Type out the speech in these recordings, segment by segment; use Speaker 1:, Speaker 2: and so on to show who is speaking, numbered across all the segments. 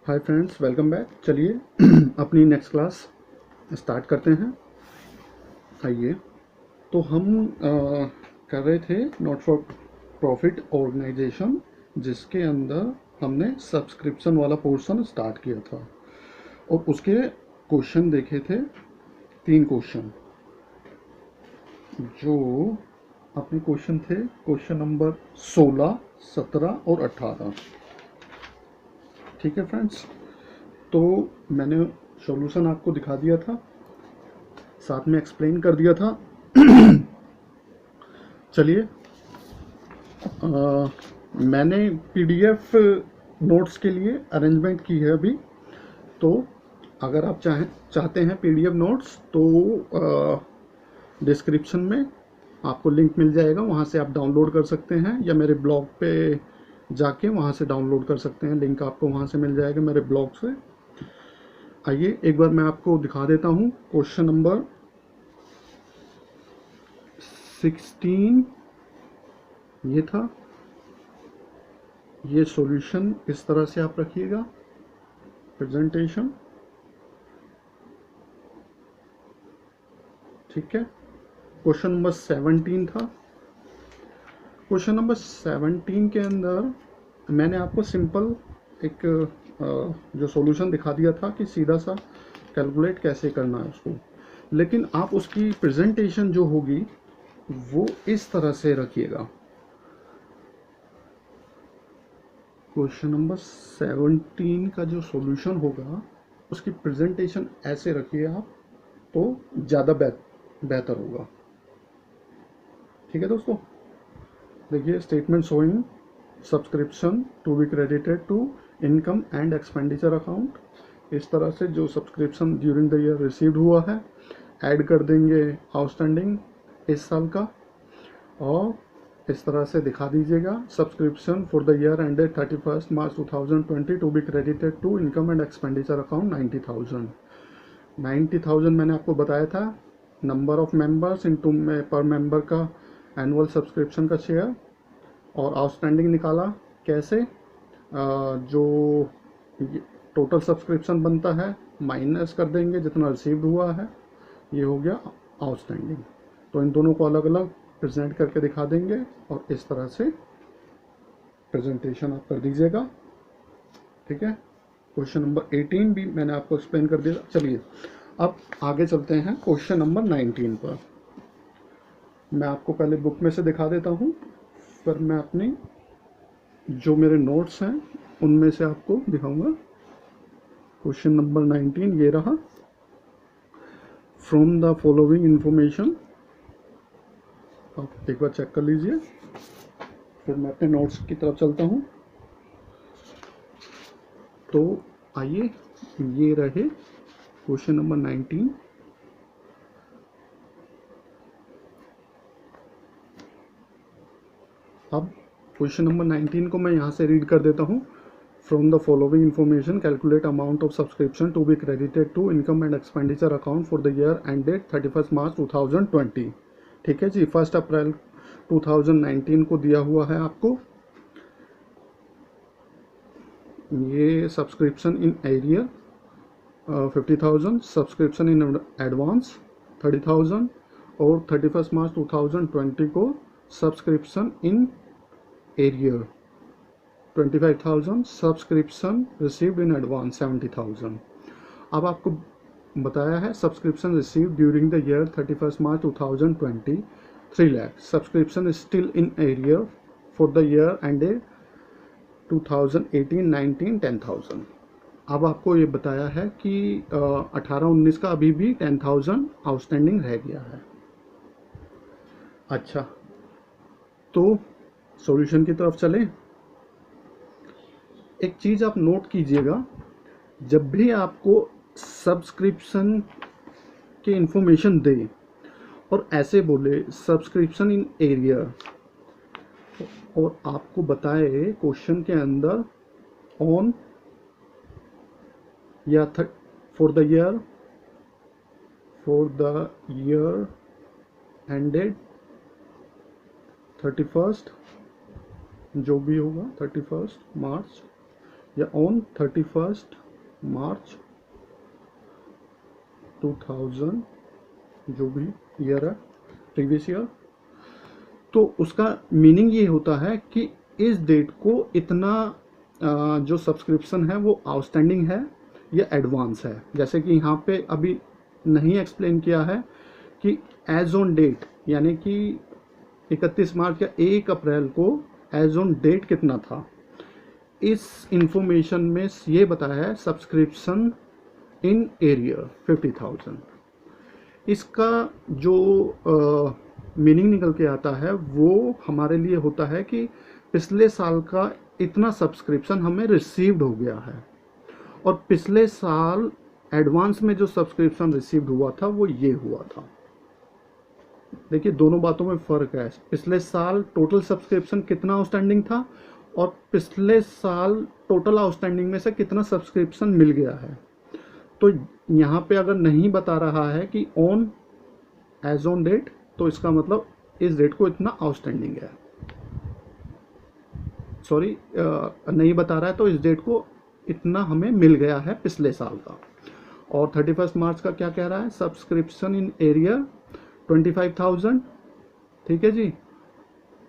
Speaker 1: Hi friends, welcome back. चलिए अपनी next class start करते हैं। आइए, तो हम कर रहे थे नॉट फॉर प्रॉफिट ऑर्गेनाइजेशन, जिसके अंदर हमने सब्सक्रिप्शन वाला पोर्शन स्टार्ट किया था और उसके क्वेश्चन देखे थे। 3 क्वेश्चन जो अपने क्वेश्चन थे, क्वेश्चन नंबर 16, 17 और 18। ठीक है फ्रेंड्स, तो मैंने सॉल्यूशन आपको दिखा दिया था, साथ में एक्सप्लेन कर दिया था। चलिए, मैंने पीडीएफ नोट्स के लिए अरेंजमेंट की है अभी। तो अगर आप चाहते हैं पीडीएफ नोट्स, तो डिस्क्रिप्शन में आपको लिंक मिल जाएगा, वहाँ से आप डाउनलोड कर सकते हैं, या मेरे ब्लॉग पे जाके वहाँ से डाउनलोड कर सकते हैं। लिंक आपको वहाँ से मिल जाएगा मेरे ब्लॉग से। आइए एक बार मैं आपको दिखा देता हूँ। क्वेश्चन नंबर 16 ये था। ये सॉल्यूशन इस तरह से आप रखिएगा, प्रेजेंटेशन। ठीक है। क्वेश्चन नंबर 17 था। क्वेश्चन नंबर 17 के अंदर मैंने आपको सिंपल एक जो सॉल्यूशन दिखा दिया था कि सीधा सा कैलकुलेट कैसे करना है उसको, लेकिन आप उसकी प्रेजेंटेशन जो होगी वो इस तरह से रखिएगा। क्वेश्चन नंबर 17 का जो सॉल्यूशन होगा उसकी प्रेजेंटेशन ऐसे रखिए आप, तो ज़्यादा बेहतर होगा। ठीक है दोस्तों, देखिए, statement showing subscription to be credited to income and expenditure account. इस तरह से जो subscription during the year received हुआ है ऐड कर देंगे आउटस्टैंडिंग इस साल का, और इस तरह से दिखा दीजिएगा subscription for the year ended 31 March 2020 to be credited to income and expenditure account 90,000। 90,000 मैंने आपको बताया था नंबर ऑफ मेंबर्स इनटू में पर मेंबर का एनुअल सब्सक्रिप्शन का शेयर, और आउटस्टैंडिंग निकाला कैसे, जो टोटल सब्सक्रिप्शन बनता है माइनस कर देंगे जितना रिसीव्ड हुआ है, ये हो गया आउटस्टैंडिंग। तो इन दोनों को अलग अलग प्रेजेंट करके दिखा देंगे, और इस तरह से प्रेजेंटेशन आप कर दीजिएगा। ठीक है। क्वेश्चन नंबर 18 भी मैंने आपको एक्सप्लेन कर दिया। चलिए अब आगे चलते हैं क्वेश्चन नंबर 19 पर। मैं आपको पहले बुक में से दिखा देता हूँ, फिर मैं अपनी जो मेरे नोट्स हैं उनमें से आपको दिखाऊंगा। क्वेश्चन नंबर 19 ये रहा। फ्रॉम द फॉलोइंग इंफॉर्मेशन, आप एक बार चेक कर लीजिए, फिर मैं अपने नोट्स की तरफ चलता हूँ। तो आइए, ये रहे क्वेश्चन नंबर 19। अब क्वेश्चन नंबर 19 को मैं यहाँ से रीड कर देता हूँ। From the following information calculate amount of subscription to be credited to income and expenditure account for the year ended 31 March 2020। ठीक है जी, 1 अप्रैल 2019 को दिया हुआ है आपको ये subscription in arrear 50,000, subscription in advance 30,000, और 31 मार्च 2020 को subscription in arrear 25,000, subscription received in advance 70,000। अब आपको बताया है subscription received during the year 31 March 2020 3 lakh, subscription still in arrear for the year ended 2018-19 10,000। अब आपको ये बताया है कि 18-19 का अभी भी 10,000 आउटस्टैंडिंग रह गया है। अच्छा, तो सॉल्यूशन की तरफ चलें। एक चीज़ आप नोट कीजिएगा, जब भी आपको सब्सक्रिप्शन के इंफॉर्मेशन दे और ऐसे बोले सब्सक्रिप्शन इन एरिया, और आपको बताए क्वेश्चन के अंदर ऑन या फॉर द ईयर एंडेड 31, जो भी होगा 31 मार्च या ऑन 31 मार्च 2000 जो भी ईयर है प्रीवियस ईयर, तो उसका मीनिंग ये होता है कि इस डेट को इतना जो सब्सक्रिप्शन है वो आउटस्टैंडिंग है या एडवांस है। जैसे कि यहाँ पे अभी नहीं एक्सप्लेन किया है कि एज ऑन डेट, यानी कि 31 मार्च या 1 अप्रैल को एज ऑन डेट कितना था। इस इंफॉर्मेशन में ये बताया है सब्सक्रिप्शन इन एरियर 50,000। इसका जो मीनिंग निकल के आता है वो हमारे लिए होता है कि पिछले साल का इतना सब्सक्रिप्शन हमें रिसीव्ड हो गया है, और पिछले साल एडवांस में जो सब्सक्रिप्शन रिसीव्ड हुआ था वो ये हुआ था। देखिए दोनों बातों में फ़र्क है। पिछले साल टोटल सब्सक्रिप्शन कितना आउटस्टैंडिंग था, और पिछले साल टोटल आउटस्टैंडिंग में से कितना सब्सक्रिप्शन मिल गया है। तो यहाँ पे अगर नहीं बता रहा है कि ऑन एज ऑन डेट, तो इसका मतलब इस डेट को इतना आउटस्टैंडिंग है। सॉरी, नहीं बता रहा है तो इस डेट को इतना हमें मिल गया है पिछले साल का। और 31 मार्च का क्या कह रहा है, सब्सक्रिप्शन इन एरिया 25,000, ठीक है जी,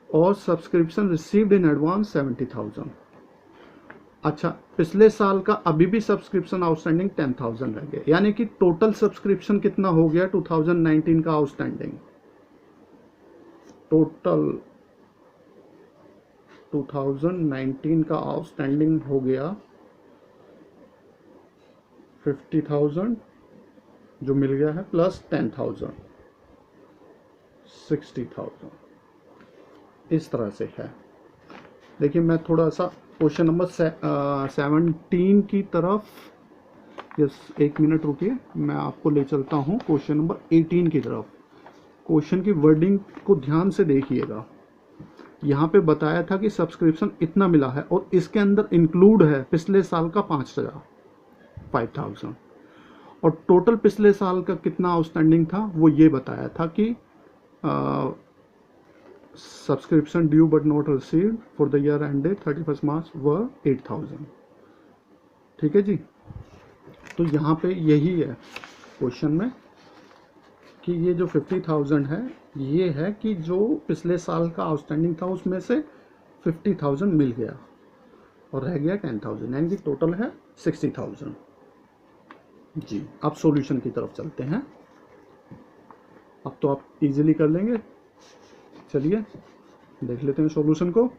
Speaker 1: और सब्सक्रिप्शन रिसीव्ड इन एडवांस 70,000। अच्छा, पिछले साल का अभी भी सब्सक्रिप्शन आउटस्टैंडिंग 10,000 रह गया, यानी कि टोटल सब्सक्रिप्शन कितना हो गया 2019 का आउटस्टैंडिंग। टोटल 2019 का आउटस्टैंडिंग हो गया 50,000 जो मिल गया है, प्लस 10,000 60,000। इस तरह से है। देखिए मैं थोड़ा सा क्वेश्चन नंबर 17 की तरफ, यस एक मिनट रुकिए, मैं आपको ले चलता हूँ क्वेश्चन नंबर 18 की तरफ। क्वेश्चन की वर्डिंग को ध्यान से देखिएगा। यहाँ पे बताया था कि सब्सक्रिप्शन इतना मिला है और इसके अंदर इंक्लूड है पिछले साल का 5,000, और टोटल पिछले साल का कितना आउटस्टैंडिंग था वो ये बताया था कि subscription due but not received for the year ended 31 मार्च व 8,000। ठीक है जी। तो यहाँ पे यही है क्वेश्चन में कि ये जो 50,000 है ये है कि जो पिछले साल का आउटस्टैंडिंग था उसमें से 50,000 मिल गया और रह गया 10,000, यानी कि टोटल है 60,000 जी। अब सॉल्यूशन की तरफ चलते हैं। अब तो आप इजीली कर लेंगे। चलिए देख लेते हैं सॉल्यूशन को।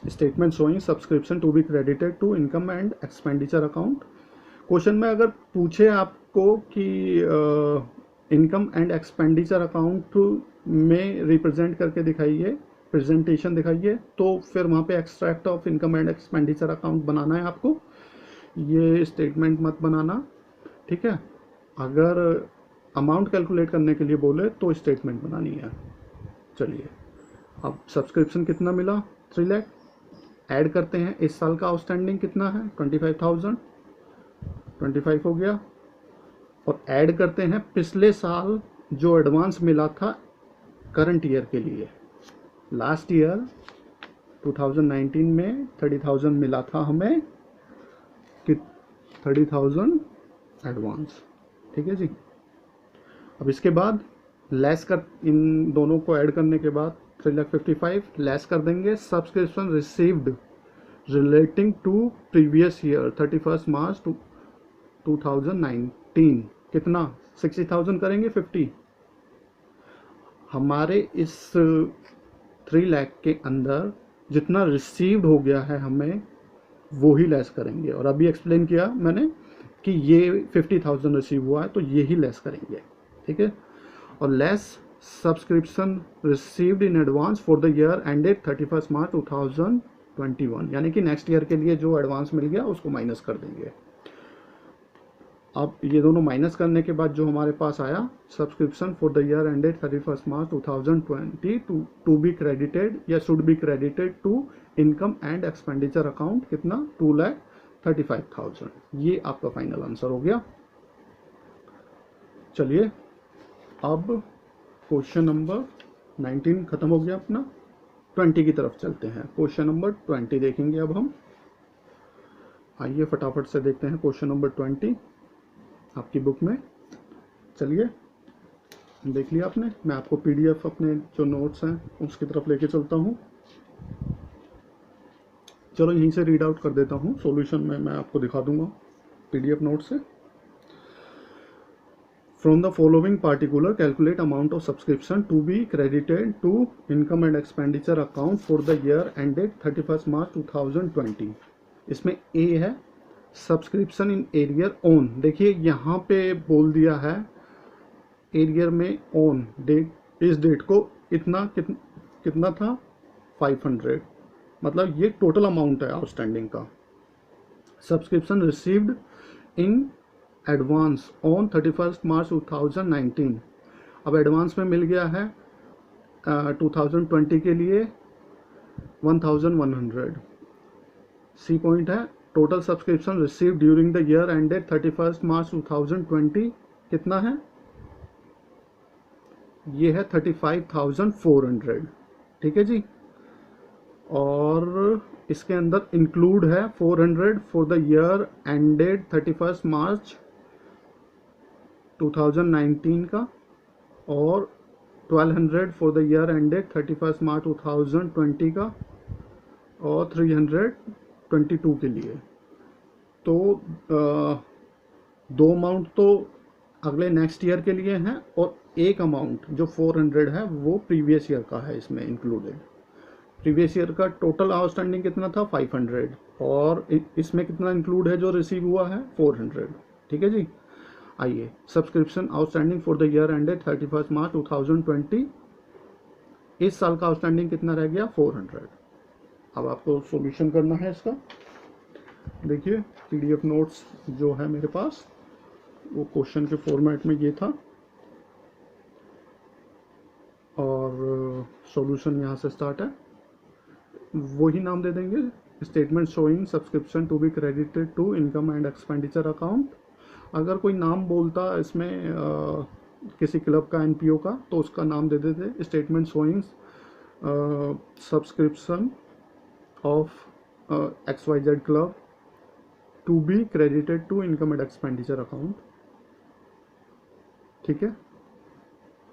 Speaker 1: Statement showing subscription to be credited to income and expenditure account. Question में अगर पूछे आपको कि इनकम एंड एक्सपेंडिचर अकाउंट में रिप्रेजेंट करके दिखाइए, प्रेजेंटेशन दिखाइए, तो फिर वहाँ पे extract of income and expenditure account बनाना है आपको, ये स्टेटमेंट मत बनाना, ठीक है। अगर अमाउंट कैलकुलेट करने के लिए बोले तो स्टेटमेंट बनानी है। चलिए अब सब्सक्रिप्शन कितना मिला 3 लाख, ऐड करते हैं इस साल का आउटस्टैंडिंग कितना है 25,000, 25 हो गया, और ऐड करते हैं पिछले साल जो एडवांस मिला था करंट ईयर के लिए। लास्ट ईयर 2019 में 30,000 मिला था हमें कि 30,000 एडवांस, ठीक है जी। अब इसके बाद लेस कर, इन दोनों को ऐड करने के बाद 3,55,000 लेस कर देंगे subscription received relating to previous year 31 March 2019 कितना 60,000 करेंगे 50। हमारे इस 3 लाख के अंदर जितना रिसीव्ड हो गया है हमें वो ही लेस करेंगे, और अभी एक्सप्लेन किया मैंने कि ये 50,000 रिसीव हुआ है तो ये ही लेस करेंगे, ठीक है। और less subscription received in advance for the year ended 31 मार्च 2021, यानी कि नेक्स्ट ईयर के लिए जो एडवांस मिल गया उसको माइनस कर देंगे। अब ये दोनों माइनस करने के बाद जो हमारे पास आया subscription for the year ended 31 March 2020 to be credited या should be credited to income and expenditure account कितना 2,35,000। ये आपका फाइनल आंसर हो गया। चलिए अब क्वेश्चन नंबर 19 खत्म हो गया अपना, 20 की तरफ चलते हैं। क्वेश्चन नंबर 20 देखेंगे अब हम। आइए फटाफट से देखते हैं क्वेश्चन नंबर 20 आपकी बुक में। चलिए देख लिया आपने, मैं आपको पीडीएफ अपने जो नोट्स हैं उसकी तरफ लेके चलता हूँ। चलो यहीं से रीड आउट कर देता हूँ, सॉल्यूशन में मैं आपको दिखा दूंगा पीडीएफ नोट से। From the following particular, calculate amount of subscription to be credited to income and expenditure account for the year ended 31st March 2020। इसमें A है सब्सक्रिप्शन इन एरियर ऑन। देखिए यहाँ पे बोल दिया है एरियर में ऑन डेट, इस डेट को कितना था 500, मतलब ये टोटल अमाउंट है आउटस्टैंडिंग का। Subscription received in advance on 31st March 2019। अब एडवांस में मिल गया है 2020 के लिए 1100। सी पॉइंट है total subscription received during the year ended 31st March 2020 कितना है, ये है 35,400। ठीक है जी, और इसके अंदर इंक्लूड है 400 for the year ended 31st March 2019 का, और 1200 for the year ended 31st March 2020 का, और 322 के लिए। तो दो अमाउंट तो अगले नेक्स्ट ईयर के लिए हैं, और एक अमाउंट जो 400 है वो प्रीवियस ईयर का है इसमें इंक्लूडेड। प्रीवियस ईयर का टोटल आउटस्टैंडिंग कितना था 500, और इसमें कितना इंक्लूड है जो रिसीव हुआ है 400। ठीक है जी, आइए subscription outstanding for the year ended 31st March 2020, इस साल का आउटस्टैंडिंग कितना रह गया 400। अब आपको सॉल्यूशन करना है इसका। देखिए पीडीएफ नोट्स जो है मेरे पास वो क्वेश्चन के फॉर्मेट में ये था, और सॉल्यूशन यहाँ से स्टार्ट है। वही नाम दे देंगे, statement showing subscription to be credited to income and expenditure account. अगर कोई नाम बोलता इसमें किसी क्लब का एनपीओ का, तो उसका नाम दे देते statement showing subscription of XYZ club to be credited to income and expenditure account. ठीक है,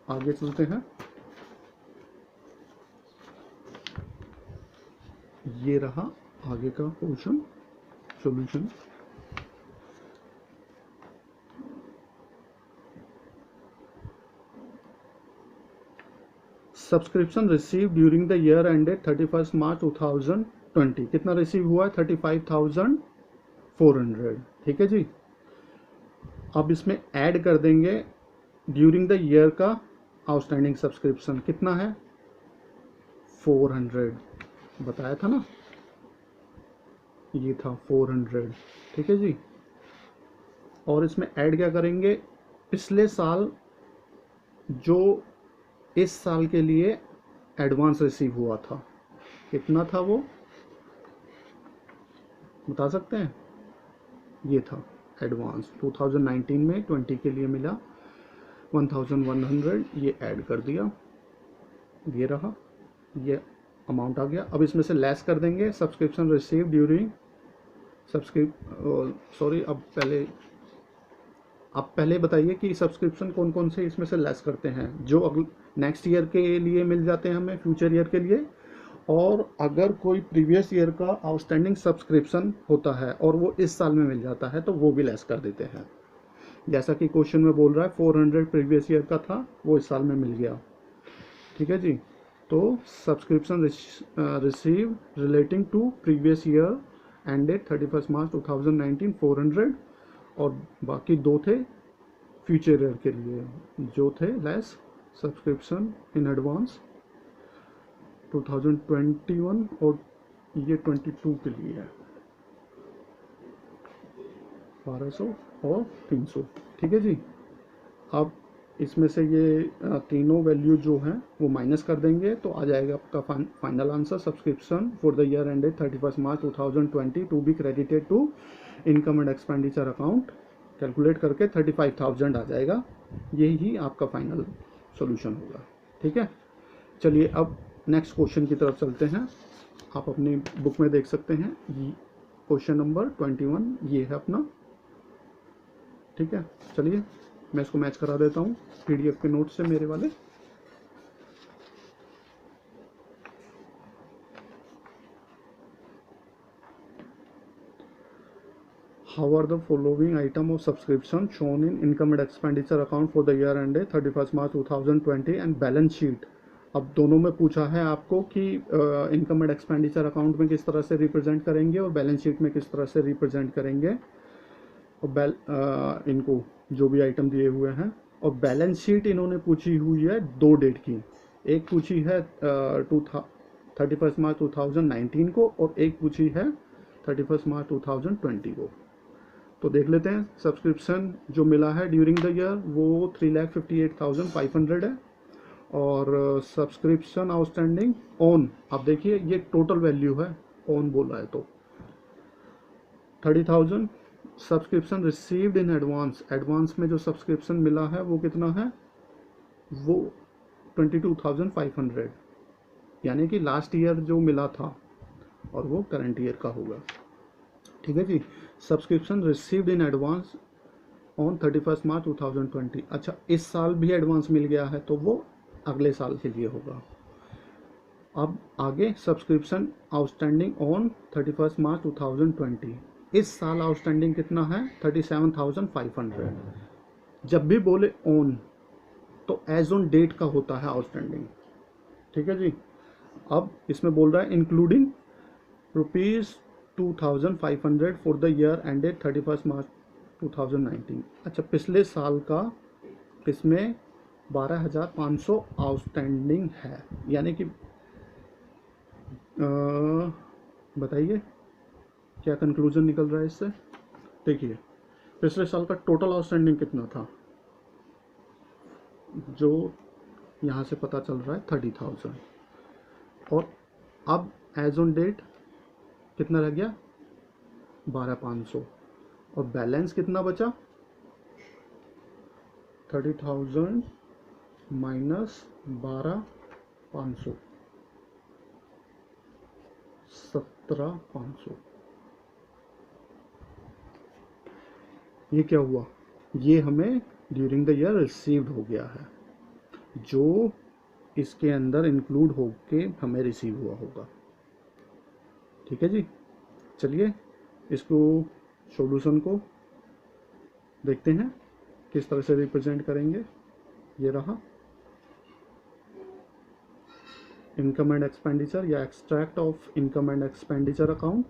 Speaker 1: आगे चलते हैं। ये रहा आगे का question solution. Subscription receive during the year ended 31st March 2020 कितना रिसीव हुआ है 35,400। ठीक है जी, अब इसमें ऐड कर देंगे ड्यूरिंग द ईयर का आउटस्टैंडिंग सब्सक्रिप्शन कितना है 400, बताया था ना, ये था 400। ठीक है जी, और इसमें ऐड क्या करेंगे, पिछले साल जो इस साल के लिए एडवांस रिसीव हुआ था कितना था वो बता सकते हैं, ये था एडवांस 2019 में 20 के लिए मिला 1100, ये ऐड कर दिया, ये रहा, ये अमाउंट आ गया। अब इसमें से लेस कर देंगे सब्सक्रिप्शन रिसीव ड्यूरिंग अब पहले बताइए कि सब्सक्रिप्शन कौन कौन से इसमें से लेस करते हैं, जो अगले नेक्स्ट ईयर के लिए मिल जाते हैं हमें फ्यूचर ईयर के लिए, और अगर कोई प्रीवियस ईयर का आउटस्टैंडिंग सब्सक्रिप्शन होता है और वो इस साल में मिल जाता है तो वो भी लेस कर देते हैं। जैसा कि क्वेश्चन में बोल रहा है 400 प्रीवियस ईयर का था, वो इस साल में मिल गया। ठीक है जी, तो subscription receive relating to previous year ended 31st March 2019 400, और बाकी दो थे फ्यूचर ईयर के लिए जो थे लेस सब्सक्रिप्शन इन एडवांस 2021 और ये 22 के लिए है 1200 और 300। ठीक है जी, अब इसमें से ये तीनों वैल्यू जो हैं वो माइनस कर देंगे तो आ जाएगा आपका final answer subscription for the year ended 31st March 2020 to be credited to income and expenditure account, calculate करके 35,000 आ जाएगा। यही आपका फाइनल सॉल्यूशन होगा। ठीक है, चलिए अब नेक्स्ट क्वेश्चन की तरफ चलते हैं। आप अपनी बुक में देख सकते हैं क्वेश्चन नंबर 21 ये है अपना। ठीक है, चलिए मैं इसको मैच करा देता हूँ PDF के नोट से मेरे वाले। How are the following item of subscription shown in income and expenditure account for the year ended 31st March 2020 and balance sheet? अब दोनों में पूछा है आपको कि इनकम एंड एक्सपेंडिचर अकाउंट में किस तरह से रिप्रेजेंट करेंगे और बैलेंस शीट में किस तरह से रिप्रेजेंट करेंगे, और इनको जो भी आइटम दिए हुए हैं। और बैलेंस शीट इन्होंने पूछी हुई है 2 डेट की, एक पूछी है 31 मार्च 2019 को और एक पूछी है 31 मार्च 2020 को। तो देख लेते हैं। सब्सक्रिप्शन जो मिला है ड्यूरिंग द ईयर वो 3,58,500 है, और सब्सक्रिप्शन आउटस्टैंडिंग ऑन, आप देखिए ये टोटल वैल्यू है, ऑन बोला है तो 30,000। Subscription received in advance, advance में जो सब्सक्रिप्शन मिला है वो कितना है, वो 22,500, यानी कि लास्ट ईयर जो मिला था और वो करंट ईयर का होगा। ठीक है जी। Subscription received in advance on 31 March 2020। अच्छा, इस साल भी एडवांस मिल गया है तो वो अगले साल के लिए होगा। अब आगे सब्सक्रिप्शन आउटस्टैंडिंग ऑन 31 मार्च 2020, इस साल आउटस्टैंडिंग कितना है 37,500। जब भी बोले ऑन तो एज ऑन डेट का होता है आउटस्टैंडिंग। ठीक है जी। अब इसमें बोल रहा है including ₹2,500 for the year ended 31 March 2019। अच्छा, पिछले साल का इसमें 12,500 आउटस्टैंडिंग है, यानी कि बताइए क्या कंक्लूजन निकल रहा है इससे। देखिए पिछले साल का टोटल आउटस्टैंडिंग कितना था, जो यहाँ से पता चल रहा है 30,000, और अब एज ऑन डेट कितना रह गया 12,500, और बैलेंस कितना बचा 30,000 माइनस 12,500, 17,500। ये क्या हुआ, ये हमें ड्यूरिंग द ईयर रिसीव्ड हो गया है, जो इसके अंदर इंक्लूड होके हमें रिसीव हुआ होगा। ठीक है जी। चलिए इसको सॉल्यूशन को देखते हैं किस तरह से रिप्रेजेंट करेंगे। ये रहा इनकम एंड एक्सपेंडिचर या extract of income and expenditure account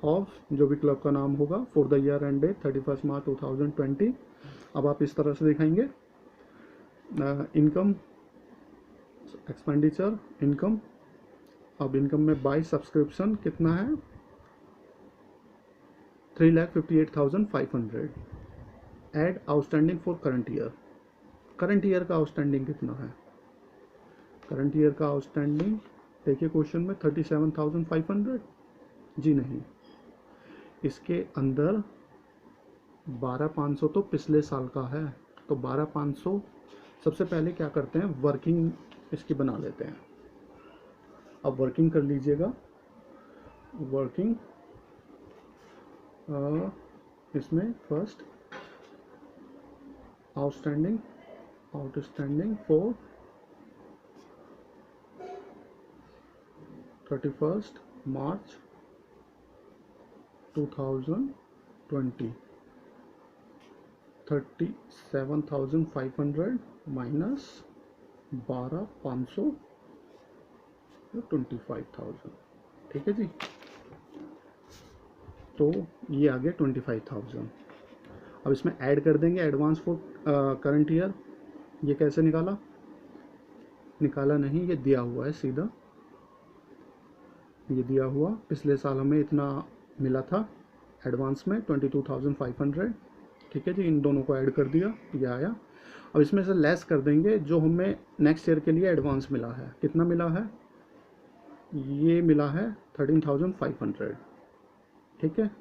Speaker 1: of जो भी क्लब का नाम होगा for the year ended 31 March 2020। अब आप इस तरह से दिखाएंगे इनकम एक्सपेंडिचर इनकम। अब इनकम में बाय सब्सक्रिप्शन कितना है 3,58,500। Add outstanding for current year, current year का आउटस्टैंडिंग कितना है, करंट ईयर का आउटस्टैंडिंग देखिए क्वेश्चन में 37,500। जी नहीं, इसके अंदर 12,500 तो पिछले साल का है, तो 12,500 सबसे पहले क्या करते हैं वर्किंग इसकी बना लेते हैं। अब वर्किंग कर लीजिएगा, वर्किंग इसमें first outstanding for 31 March 2020 37,500 minus 12,500 25,000। ठीक है जी। तो ये आ गया 25,000। अब इसमें ऐड कर देंगे एडवांस फॉर करंट ईयर। ये कैसे निकाला नहीं, ये दिया हुआ है सीधा, ये दिया हुआ पिछले साल हमें इतना मिला था एडवांस में 22,500। ठीक है जी, इन दोनों को ऐड कर दिया, ये आया। अब इसमें से लेस कर देंगे जो हमें नेक्स्ट ईयर के लिए एडवांस मिला है। कितना मिला है, ये मिला है 13,500। ठीक है,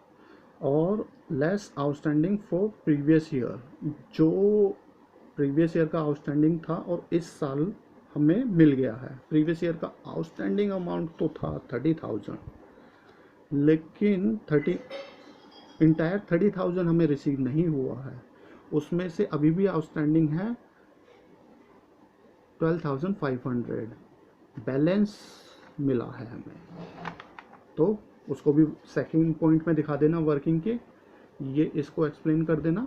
Speaker 1: और less outstanding for previous year, जो प्रीवियस ईयर का आउटस्टैंडिंग था और इस साल हमें मिल गया है। प्रीवियस ईयर का आउटस्टैंडिंग अमाउंट तो था 30,000, लेकिन 30,000 हमें रिसीव नहीं हुआ है, उसमें से अभी भी आउटस्टैंडिंग है 12,500 बैलेंस मिला है हमें। तो उसको भी सेकंड पॉइंट में दिखा देना वर्किंग के, ये इसको एक्सप्लेन कर देना।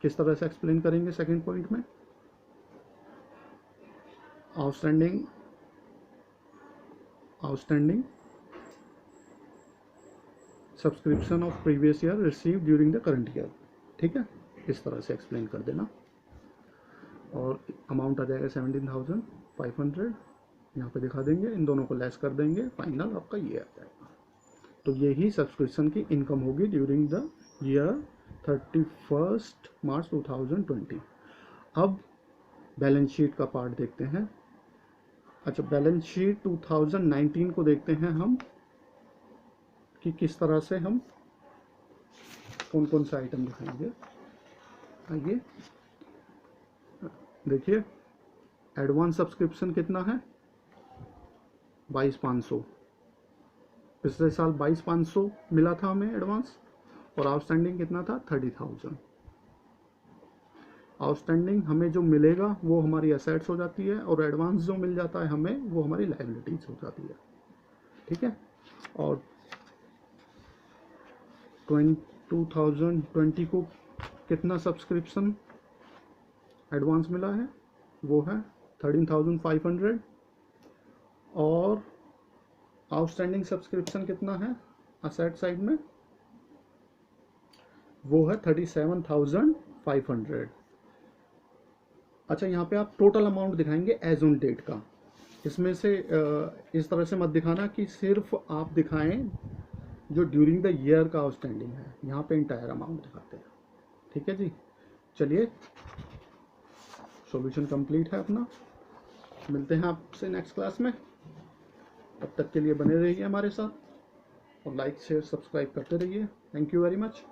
Speaker 1: किस तरह से एक्सप्लेन करेंगे सेकंड पॉइंट में? Outstanding subscription of previous year receive during the current year, ठीक है, इस तरह से एक्सप्लेन कर देना। और अमाउंट आ जाएगा 17,500, यहाँ पे दिखा देंगे, इन दोनों को लेस कर देंगे, फाइनल आपका ये आ जाएगा। तो यही सब्सक्रिप्शन की इनकम होगी ड्यूरिंग द ईयर 31 मार्च 2020। अब बैलेंस शीट का पार्ट देखते हैं। अच्छा, बैलेंस शीट 2019 को देखते हैं हम कि किस तरह से हम कौन कौन सा आइटम दिखाएंगे। आइए देखिए, एडवांस सब्सक्रिप्शन कितना है? 22,500। पिछले साल 22,500 मिला था हमें एडवांस, और आउटस्टैंडिंग कितना था? 30,000। आउटस्टैंडिंग हमें जो मिलेगा वो हमारी एसेट्स हो जाती है, और एडवांस जो मिल जाता है हमें वो हमारी लायबिलिटीज हो जाती है, ठीक है। और 2020 को कितना सब्सक्रिप्शन एडवांस मिला है? वो है 13,500। और आउटस्टैंडिंग सब्सक्रिप्शन कितना है असेट साइड में? वो है 37,500। अच्छा, यहाँ पे आप टोटल अमाउंट दिखाएंगे एज ऑन डेट का। इसमें से इस तरह से मत दिखाना कि सिर्फ आप दिखाएं जो ड्यूरिंग द ईयर का आउटस्टैंडिंग है, यहाँ पे इंटायर अमाउंट दिखाते हैं, ठीक है जी। चलिए, सॉल्यूशन कंप्लीट है अपना। मिलते हैं आपसे नेक्स्ट क्लास में, तब तक के लिए बने रहिए हमारे साथ, और लाइक शेयर सब्सक्राइब करते रहिए। Thank you very much.